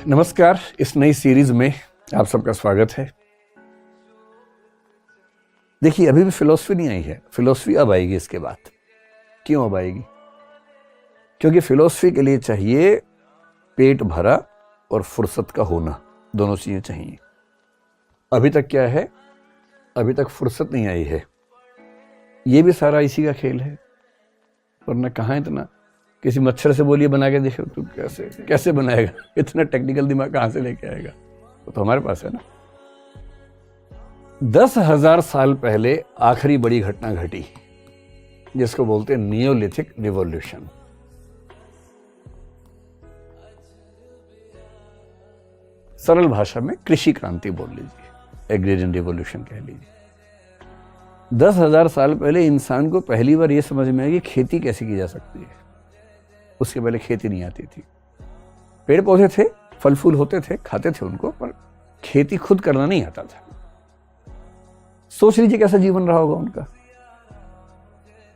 नमस्कार। इस नई सीरीज में आप सबका स्वागत है। देखिए, अभी भी फिलॉसफी नहीं आई है। फिलॉसफी अब आएगी इसके बाद। क्यों अब आएगी? क्योंकि फिलॉसफी के लिए चाहिए पेट भरा और फुर्सत का होना, दोनों चीजें चाहिए। अभी तक क्या है? अभी तक फुर्सत नहीं आई है। ये भी सारा इसी का खेल है, वरना कहाँ इतना। किसी मच्छर से बोलिए बना के देखो, तो कैसे बनाएगा? इतना टेक्निकल दिमाग कहाँ से लेके आएगा? वो तो हमारे पास है ना। 10,000 साल पहले आखिरी बड़ी घटना घटी, जिसको बोलते हैं नियोलिथिक रिवॉल्यूशन। सरल भाषा में कृषि क्रांति बोल लीजिए, एग्रेरियन रिवॉल्यूशन कह लीजिए। 10,000 साल पहले इंसान को पहली बार यह समझ में आई कि खेती कैसे की जा सकती है। उसके पहले खेती नहीं आती थी। पेड़ पौधे थे, फल फूल होते थे, खाते थे उनको, पर खेती खुद करना नहीं आता था। सोच लीजिए कैसा जीवन रहा होगा उनका।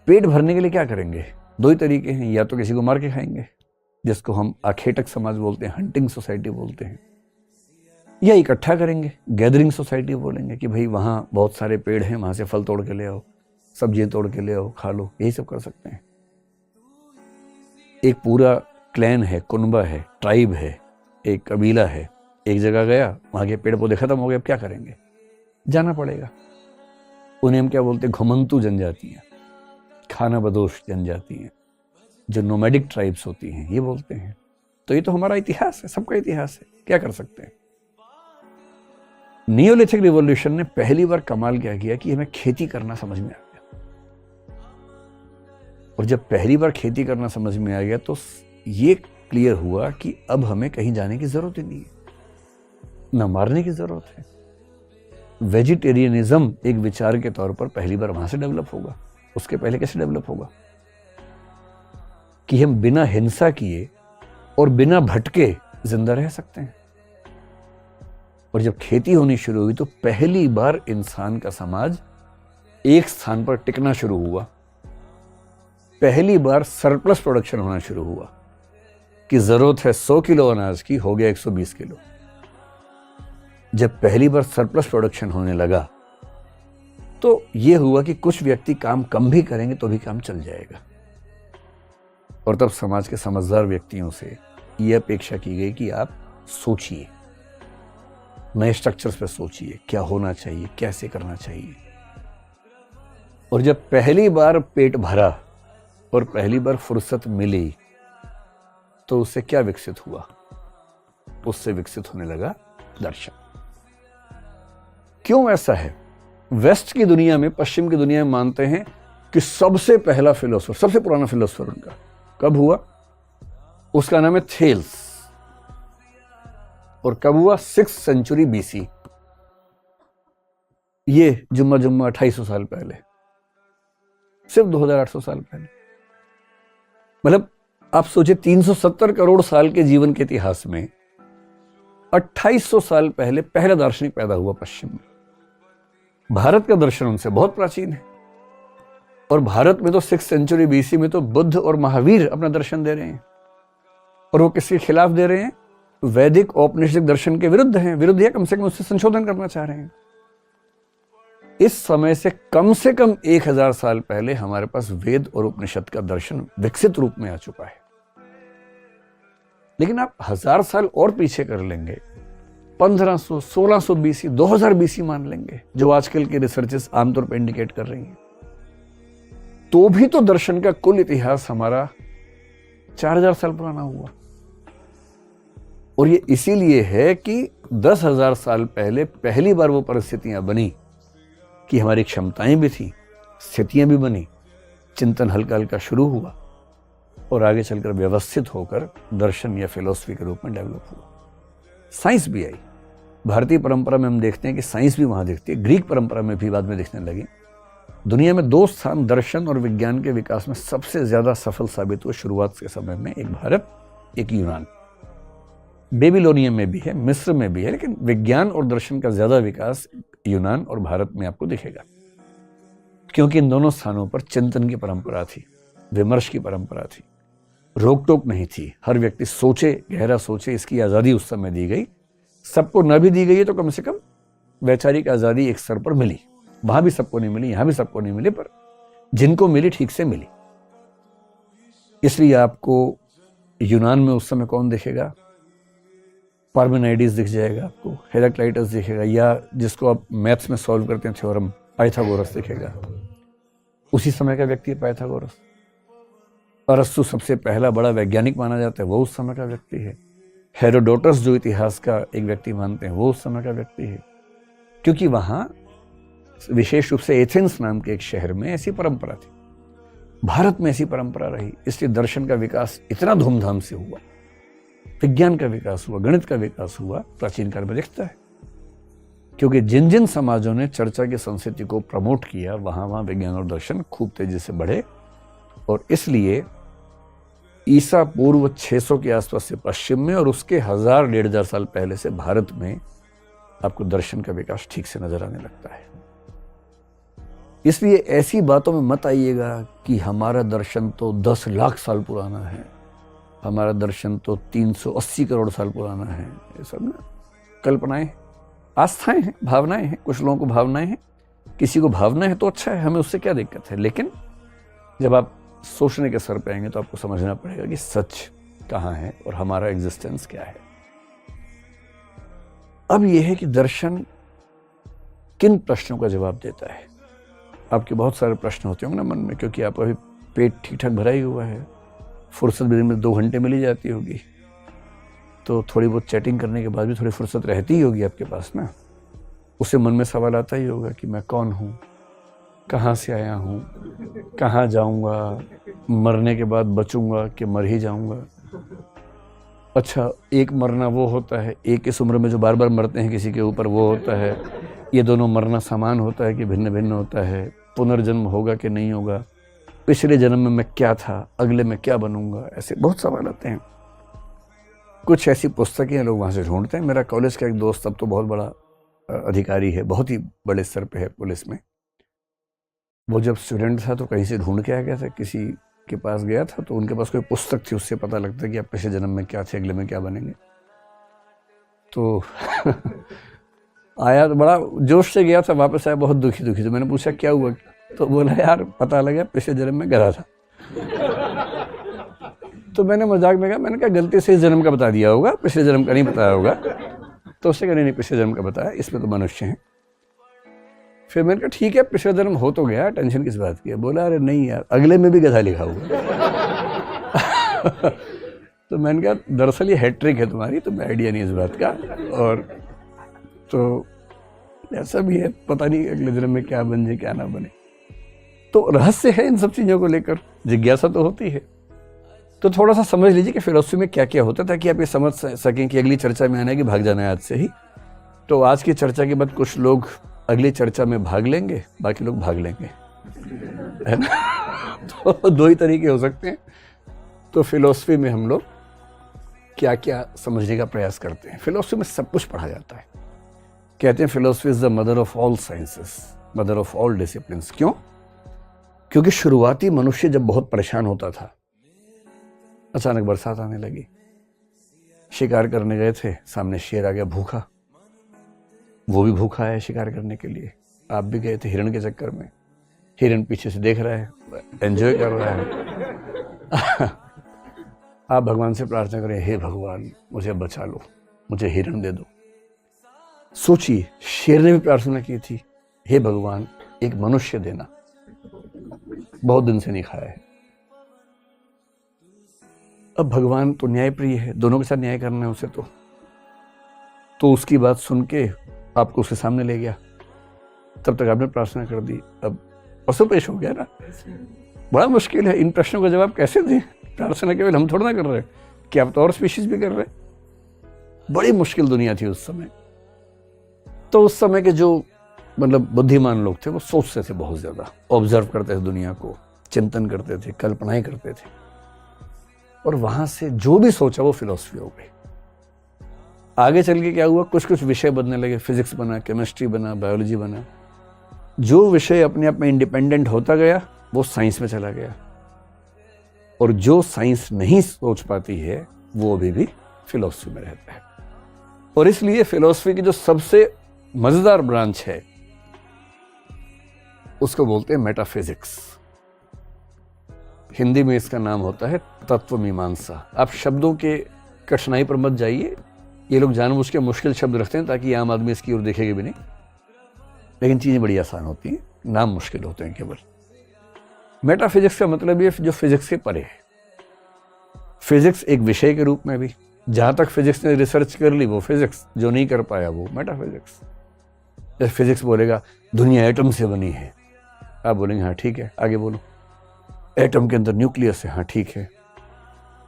पेट भरने के लिए क्या करेंगे? दो ही तरीके हैं, या तो किसी को मार के खाएंगे, जिसको हम आखेटक समाज बोलते हैं, हंटिंग सोसाइटी बोलते हैं, या इकट्ठा करेंगे, गैदरिंग सोसाइटी बोलेंगे कि भाई वहां बहुत सारे पेड़ हैं, वहां से फल तोड़ के ले आओ, सब्जियां तोड़ के ले आओ, खा लो। यही सब कर सकते हैं। एक पूरा क्लैन है, कुनबा है, ट्राइब है, एक कबीला है, एक जगह गया, वहां के पेड़ पौधे खत्म हो गए, अब क्या करेंगे? जाना पड़ेगा। उन्हें हम क्या बोलते हैं? घुमंतु जनजातियां, खाना बदोश जनजातियां, जो नोमैडिक ट्राइब्स होती हैं, ये बोलते हैं। तो ये तो हमारा इतिहास है, सबका इतिहास है। क्या कर सकते हैं? नियोलिथिक रिवॉल्यूशन ने पहली बार कमाल क्या किया कि हमें खेती करना समझ में आ गया। और जब पहली बार खेती करना समझ में आ गया तो ये क्लियर हुआ कि अब हमें कहीं जाने की जरूरत ही नहीं है, न मारने की जरूरत है। वेजिटेरियनिज्म एक विचार के तौर पर पहली बार वहां से डेवलप होगा। उसके पहले कैसे डेवलप होगा? कि हम बिना हिंसा किए और बिना भटके जिंदा रह सकते हैं। और जब खेती होनी शुरू हुई तो पहली बार इंसान का समाज एक स्थान पर टिकना शुरू हुआ। पहली बार सरप्लस प्रोडक्शन होना शुरू हुआ कि जरूरत है 100 किलो अनाज की, हो गया 120 किलो। जब पहली बार सरप्लस प्रोडक्शन होने लगा तो यह हुआ कि कुछ व्यक्ति काम कम भी करेंगे तो भी काम चल जाएगा। और तब समाज के समझदार व्यक्तियों से यह अपेक्षा की गई कि आप सोचिए, नए स्ट्रक्चर्स पर सोचिए, क्या होना चाहिए, कैसे करना चाहिए। और जब पहली बार पेट भरा और पहली बार फुर्सत मिली तो उससे क्या विकसित हुआ? उससे विकसित होने लगा दर्शन। क्यों ऐसा है? वेस्ट की दुनिया में, पश्चिम की दुनिया में मानते हैं कि सबसे पहला फिलोसोफर, सबसे पुराना फिलोसोफर उनका कब हुआ? उसका नाम है थेल्स। और कब हुआ? 6th century BC। ये जुम्मा 2800 साल पहले, सिर्फ 2800 साल पहले। मतलब आप सोचिए, 370 करोड़ साल के जीवन के इतिहास में 2800 साल पहले पहला दार्शनिक पैदा हुआ पश्चिम में। भारत का दर्शन उनसे बहुत प्राचीन है। और भारत में तो 6th सेंचुरी BC में तो बुद्ध और महावीर अपना दर्शन दे रहे हैं। और वो किसके खिलाफ दे रहे हैं? वैदिक औपनिषदिक दर्शन के विरुद्ध हैं, विरुद्ध या कम से कम उससे संशोधन करना चाह रहे हैं। इस समय से कम 1000 साल पहले हमारे पास वेद और उपनिषद का दर्शन विकसित रूप में आ चुका है। लेकिन आप 1000 साल और पीछे कर लेंगे, 1500, 1600 BC, 2000 BC मान लेंगे, जो आजकल के रिसर्चेस आमतौर पर इंडिकेट कर रही हैं, तो भी तो दर्शन का कुल इतिहास हमारा 4000 साल पुराना हुआ। और ये इसीलिए है कि 10,000 साल पहले पहली बार वो परिस्थितियां बनी कि हमारी क्षमताएं भी थी, स्थितियां भी बनी, चिंतन हल्का हल्का शुरू हुआ और आगे चलकर व्यवस्थित होकर दर्शन या फिलॉसफी के रूप में डेवलप हुआ। साइंस भी आई। भारतीय परंपरा में हम देखते हैं कि साइंस भी वहां दिखती है। ग्रीक परंपरा में भी बाद में दिखने लगी। दुनिया में 2 स्थान दर्शन और विज्ञान के विकास में सबसे ज्यादा सफल साबित हुए शुरुआत के समय में, एक भारत, एक यूनान। बेबीलोनियम में भी है, मिस्र में भी है, लेकिन विज्ञान और दर्शन का ज्यादा विकास यूनान और भारत में आपको दिखेगा, क्योंकि इन दोनों स्थानों पर चिंतन की परंपरा थी, विमर्श की परंपरा थी। रोक टोक नहीं थी, हर व्यक्ति सोचे, गहरा सोचे, इसकी आज़ादी उस समय दी गई। सबको न भी दी गई है तो कम से कम वैचारिक आज़ादी एक स्तर पर मिली। वहां भी सबको नहीं मिली, यहां भी सबको नहीं मिली, पर जिनको मिली ठीक से मिली। इसलिए आपको यूनान में उस समय कौन दिखेगा? पार्मेनाइडिस दिख जाएगा आपको, हेराक्लाइटस दिखेगा, या जिसको आप मैथ्स में सॉल्व करते हैं थ्योरम, पाइथागोरस दिखेगा। उसी समय का व्यक्ति है पाइथागोरस। अरस्तु सबसे पहला बड़ा वैज्ञानिक माना जाता है, वो उस समय का व्यक्ति है। हेरोडोटस जो इतिहास का एक व्यक्ति मानते हैं, वो उस समय का व्यक्ति है। क्योंकि वहां विशेष रूप से एथेंस नाम के एक शहर में ऐसी परंपरा थी। भारत में ऐसी परंपरा रही, इसलिए दर्शन का विकास इतना धूमधाम से हुआ, विज्ञान का विकास हुआ, गणित का विकास हुआ, प्राचीन काल में दिखता है। क्योंकि जिन जिन समाजों ने चर्चा की संस्कृति को प्रमोट किया, वहां वहां विज्ञान और दर्शन खूब तेजी से बढ़े। और इसलिए ईसा पूर्व 600 के आसपास से पश्चिम में और उसके 1000-1500 साल पहले से भारत में आपको दर्शन का विकास ठीक से नजर आने लगता है। इसलिए ऐसी बातों में मत आइएगा कि हमारा दर्शन तो 10 लाख साल पुराना है, हमारा दर्शन तो 380 करोड़ साल पुराना है। ये सब ना कल्पनाएं, आस्थाएं हैं, भावनाएं हैं। कुछ लोगों को भावनाएं हैं, किसी को भावना है तो अच्छा है, हमें उससे क्या दिक्कत है। लेकिन जब आप सोचने के स्तर पे आएंगे तो आपको समझना पड़ेगा कि सच कहाँ है और हमारा एग्जिस्टेंस क्या है। अब यह है कि दर्शन किन प्रश्नों का जवाब देता है। आपके बहुत सारे प्रश्न होते होंगे ना मन में, क्योंकि आपका अभी पेट ठीक ठाक भरा ही हुआ है, फुर्सत भी दिन में 2 घंटे मिली जाती होगी, तो थोड़ी बहुत चैटिंग करने के बाद भी थोड़ी फुर्सत रहती ही होगी आपके पास ना। उससे मन में सवाल आता ही होगा कि मैं कौन हूँ, कहाँ से आया हूँ, कहाँ जाऊँगा, मरने के बाद बचूंगा कि मर ही जाऊँगा। अच्छा, एक मरना वो होता है, एक इस उम्र में जो बार बार मरते हैं किसी के ऊपर, वो होता है। ये दोनों मरना समान होता है कि भिन्न भिन्न होता है। पुनर्जन्म होगा कि नहीं होगा, पिछले जन्म में मैं क्या था, अगले में क्या बनूंगा, ऐसे बहुत सवाल आते हैं। कुछ ऐसी पुस्तकें लोग वहाँ से ढूंढते हैं। मेरा कॉलेज का एक दोस्त अब तो बहुत बड़ा अधिकारी है, बहुत ही बड़े स्तर पे है पुलिस में। वो जब स्टूडेंट था तो कहीं से ढूंढ के आ गया था, किसी के पास गया था, तो उनके पास कोई पुस्तक थी, उससे पता लगता है कि आप पिछले जन्म में क्या थे, अगले में क्या बनेंगे। तो आया तो बड़ा जोश से गया था, वापस आया बहुत दुखी दुखी। तो मैंने पूछा क्या हुआ, तो बोला यार पता लगा पिछले जन्म में गधा था। तो मैंने मजाक में कहा, मैंने कहा गलती से इस जन्म का बता दिया होगा, पिछले जन्म का नहीं बताया होगा। तो उससे कहा नहीं पिछले जन्म का बताया, इसमें तो मनुष्य हैं। फिर मैंने कहा ठीक है पिछले जन्म हो तो गया, टेंशन किस बात की है। बोला अरे नहीं यार, अगले में भी गधा लिखा हुआ। तो मैंने कहा दरअसल ये हैट्रिक है तुम्हारी, तुम्हें आइडिया नहीं इस बात का। और तो ऐसा भी है, पता नहीं अगले जन्म में क्या बन जाए क्या ना बने। तो रहस्य है इन सब चीज़ों को लेकर, जिज्ञासा तो होती है। तो थोड़ा सा समझ लीजिए कि फिलॉसफी में क्या क्या होता था, कि आप ये समझ सकें कि अगली चर्चा में आने की भाग जाना है आज से ही। तो आज की चर्चा के बाद कुछ लोग अगली चर्चा में भाग लेंगे, बाकी लोग भाग लेंगे, है ना। तो 2 ही तरीके हो सकते हैं। तो फिलॉसफी में हम लोग क्या क्या समझने का प्रयास करते हैं। फिलॉसफी में सब कुछ पढ़ा जाता है। कहते हैं philosophy is the mother of all sciences, mother of all disciplines. क्यों? क्योंकि शुरुआती मनुष्य जब बहुत परेशान होता था, अचानक बरसात आने लगी, शिकार करने गए थे, सामने शेर आ गया भूखा, वो भी भूखा है शिकार करने के लिए। आप भी गए थे हिरण के चक्कर में, हिरण पीछे से देख रहा है, एंजॉय कर रहा है। आप भगवान से प्रार्थना करें, हे भगवान मुझे बचा लो, मुझे हिरण दे दो। सोचिए, शेर ने भी प्रार्थना की थी, हे भगवान एक मनुष्य देना, बहुत दिन से नहीं खाया है। अब भगवान तो न्यायप्रिय है, दोनों के साथ न्याय करना है उसे। तो उसकी बात सुन के आपको उसके सामने ले गया, तब तक आपने प्रार्थना कर दी। अब पशु पेश हो गया ना। बड़ा मुश्किल है, इन प्रश्नों का जवाब कैसे दें। प्रार्थना केवल हम थोड़ा ना कर रहे, कि आप तो और स्पीशीज भी कर रहे। बड़ी मुश्किल दुनिया थी उस समय। तो उस समय के जो मतलब बुद्धिमान लोग थे वो सोचते थे, बहुत ज्यादा ऑब्जर्व करते थे दुनिया को, चिंतन करते थे, कल्पनाएं करते थे, और वहां से जो भी सोचा वो फिलॉसफी हो गई। आगे चल के क्या हुआ, कुछ कुछ विषय बनने लगे, फिजिक्स बना, केमिस्ट्री बना, बायोलॉजी बना। जो विषय अपने आप में इंडिपेंडेंट होता गया वो साइंस में चला गया, और जो साइंस नहीं सोच पाती है वो अभी भी फिलॉसफी में रहता है। और इसलिए फिलॉसफी की जो सबसे मजेदार ब्रांच है उसको बोलते हैं मेटाफिजिक्स। हिंदी में इसका नाम होता है तत्व मीमांसा। आप शब्दों के कठिनाई पर मत जाइए, ये लोग जानबूझ के मुश्किल शब्द रखते हैं ताकि आम आदमी इसकी ओर देखेगा भी नहीं, लेकिन चीजें बड़ी आसान होती हैं, नाम मुश्किल होते हैं केवल। मेटाफिजिक्स का मतलब ये जो फिजिक्स के परे है। फिजिक्स एक विषय के रूप में भी, जहां तक फिजिक्स ने रिसर्च कर ली वो फिजिक्स, जो नहीं कर पाया वो मेटाफिजिक्स। जैसे फिजिक्स बोलेगा दुनिया एटम से बनी है, आप बोलेंगे हाँ ठीक है, आगे बोलो। एटम के अंदर न्यूक्लियस है, हाँ ठीक है।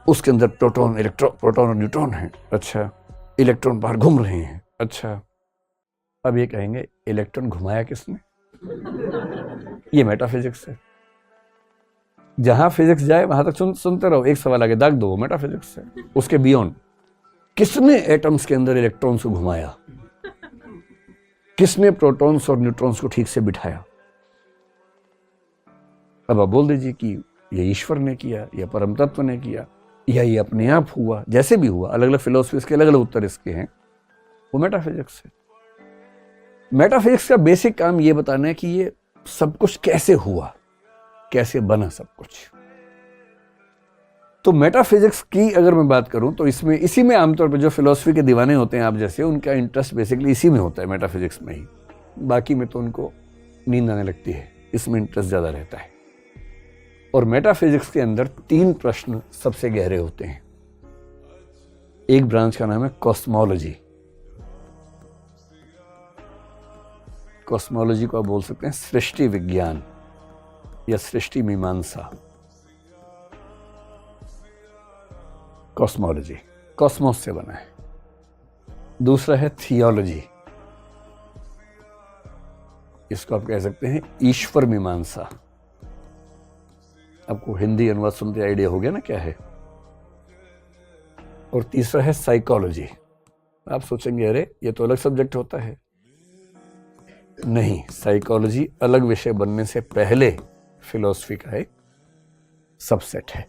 उसके अंदर प्रोटॉन और न्यूट्रॉन है, अच्छा। इलेक्ट्रॉन बाहर घूम रहे हैं, अच्छा। अब ये कहेंगे इलेक्ट्रॉन घुमाया किसने? ये मेटाफिजिक्स है। जहां फिजिक्स जाए वहां तक सुनते रहो, एक सवाल आगे दाग दो, वो मेटाफिजिक्स है। उसके बियॉन्ड किसने एटम्स के अंदर इलेक्ट्रॉन्स को घुमाया, किसने प्रोटॉन्स और न्यूट्रॉन्स को ठीक से बिठाया? अब आप बोल दीजिए कि ये ईश्वर ने किया या परम तत्व ने किया या ये अपने आप हुआ, जैसे भी हुआ, अलग अलग फिलोसफीज के अलग अलग उत्तर इसके हैं, वो मेटाफिजिक्स है। मेटाफिजिक्स का बेसिक काम ये बताना है कि ये सब कुछ कैसे हुआ, कैसे बना सब कुछ। तो मेटाफिजिक्स की अगर मैं बात करूं तो इसमें इसी में आमतौर पर जो फिलोसफी के दीवाने होते हैं आप जैसे, उनका इंटरेस्ट बेसिकली इसी में होता है, मेटाफिजिक्स में ही। बाकी में तो उनको नींद आने लगती है, इसमें इंटरेस्ट ज्यादा रहता है। और मेटाफिजिक्स के अंदर 3 प्रश्न सबसे गहरे होते हैं। एक ब्रांच का नाम है कॉस्मोलॉजी। कॉस्मोलॉजी को आप बोल सकते हैं सृष्टि विज्ञान या सृष्टि मीमांसा। कॉस्मोलॉजी कॉस्मोस से बना है। दूसरा है थियोलॉजी, इसको आप कह सकते हैं ईश्वर मीमांसा। आपको हिंदी अनुवाद सुनते आइडिया हो गया ना क्या है। और तीसरा है साइकोलॉजी। आप सोचेंगे अरे ये तो अलग सब्जेक्ट होता है। नहीं, साइकोलॉजी अलग विषय बनने से पहले फिलॉसफी का एक सबसेट है।